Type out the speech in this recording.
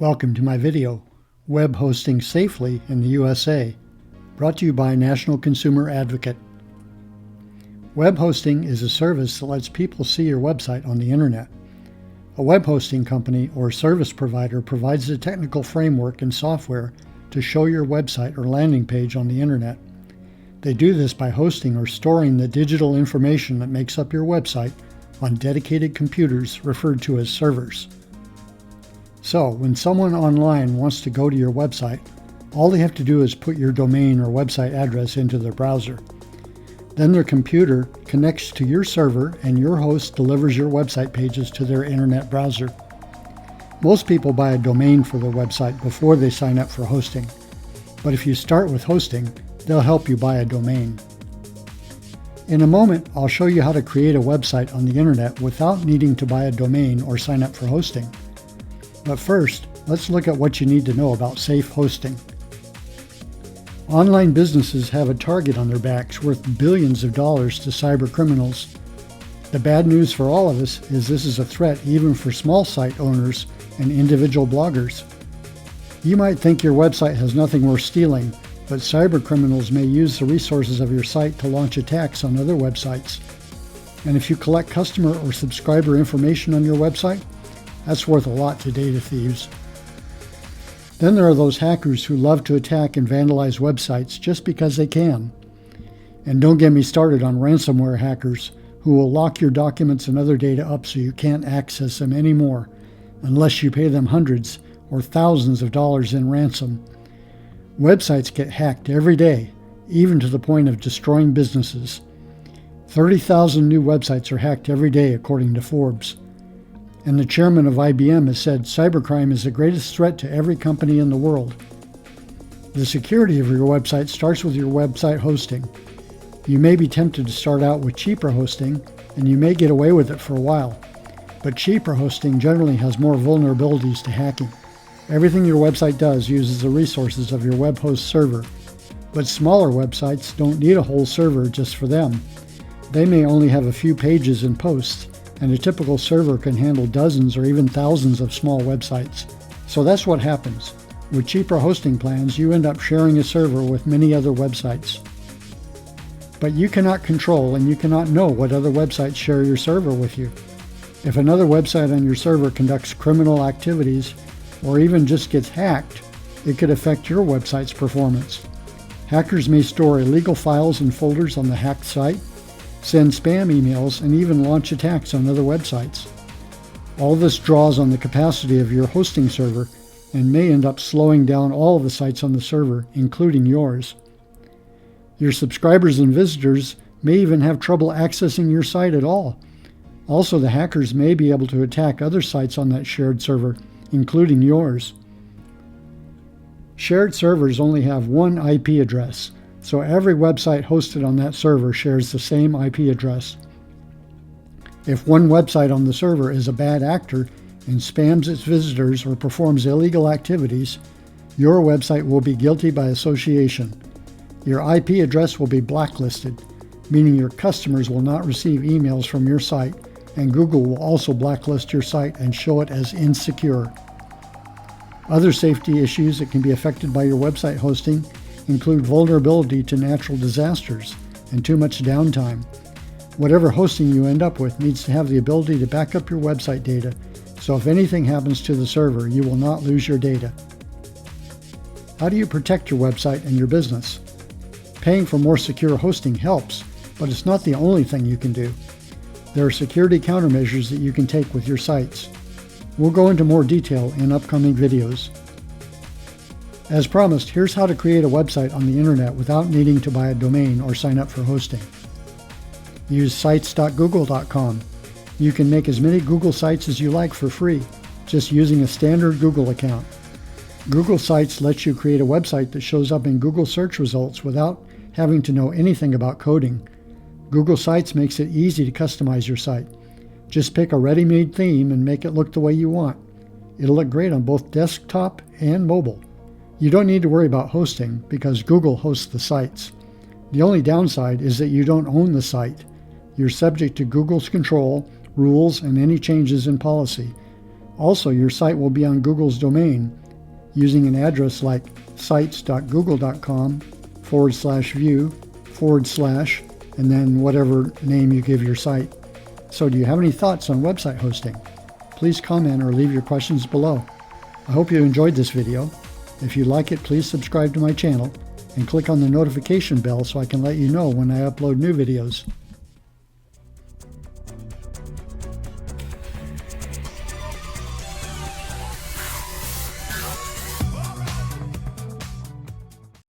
Welcome to my video, Web Hosting Safely in the USA, brought to you by National Consumer Advocate. Web hosting is a service that lets people see your website on the internet. A web hosting company or service provider provides the technical framework and software to show your website or landing page on the internet. They do this by hosting or storing the digital information that makes up your website on dedicated computers referred to as servers. So, when someone online wants to go to your website, all they have to do is put your domain or website address into their browser. Then their computer connects to your server and your host delivers your website pages to their internet browser. Most people buy a domain for their website before they sign up for hosting. But if you start with hosting, they'll help you buy a domain. In a moment, I'll show you how to create a website on the internet without needing to buy a domain or sign up for hosting. But first, let's look at what you need to know about safe hosting. Online businesses have a target on their backs worth billions of dollars to cyber criminals. The bad news for all of us is this is a threat even for small site owners and individual bloggers. You might think your website has nothing worth stealing, but cyber criminals may use the resources of your site to launch attacks on other websites. And if you collect customer or subscriber information on your website, that's worth a lot to data thieves. Then there are those hackers who love to attack and vandalize websites just because they can. And don't get me started on ransomware hackers who will lock your documents and other data up so you can't access them anymore unless you pay them hundreds or thousands of dollars in ransom. Websites get hacked every day, even to the point of destroying businesses. 30,000 new websites are hacked every day, according to Forbes. And the chairman of IBM has said cybercrime is the greatest threat to every company in the world. The security of your website starts with your website hosting. You may be tempted to start out with cheaper hosting, and you may get away with it for a while. But cheaper hosting generally has more vulnerabilities to hacking. Everything your website does uses the resources of your web host server. But smaller websites don't need a whole server just for them. They may only have a few pages and posts, and a typical server can handle dozens or even thousands of small websites. So that's what happens. With cheaper hosting plans, you end up sharing a server with many other websites. But you cannot control and you cannot know what other websites share your server with you. If another website on your server conducts criminal activities or even just gets hacked, it could affect your website's performance. Hackers may store illegal files and folders on the hacked site, send spam emails, and even launch attacks on other websites. All this draws on the capacity of your hosting server and may end up slowing down all of the sites on the server, including yours. Your subscribers and visitors may even have trouble accessing your site at all. Also, the hackers may be able to attack other sites on that shared server, including yours. Shared servers only have one IP address, so every website hosted on that server shares the same IP address. If one website on the server is a bad actor and spams its visitors or performs illegal activities, your website will be guilty by association. Your IP address will be blacklisted, meaning your customers will not receive emails from your site, and Google will also blacklist your site and show it as insecure. Other safety issues that can be affected by your website hosting include vulnerability to natural disasters and too much downtime. Whatever hosting you end up with needs to have the ability to back up your website data, so if anything happens to the server, you will not lose your data. How do you protect your website and your business? Paying for more secure hosting helps, but it's not the only thing you can do. There are security countermeasures that you can take with your sites. We'll go into more detail in upcoming videos. As promised, here's how to create a website on the internet without needing to buy a domain or sign up for hosting. Use sites.google.com. You can make as many Google sites as you like for free, just using a standard Google account. Google Sites lets you create a website that shows up in Google search results without having to know anything about coding. Google Sites makes it easy to customize your site. Just pick a ready-made theme and make it look the way you want. It'll look great on both desktop and mobile. You don't need to worry about hosting because Google hosts the sites. The only downside is that you don't own the site. You're subject to Google's control, rules, and any changes in policy. Also, your site will be on Google's domain using an address like sites.google.com/view/ and then whatever name you give your site. So do you have any thoughts on website hosting? Please comment or leave your questions below. I hope you enjoyed this video. If you like it, please subscribe to my channel and click on the notification bell so I can let you know when I upload new videos.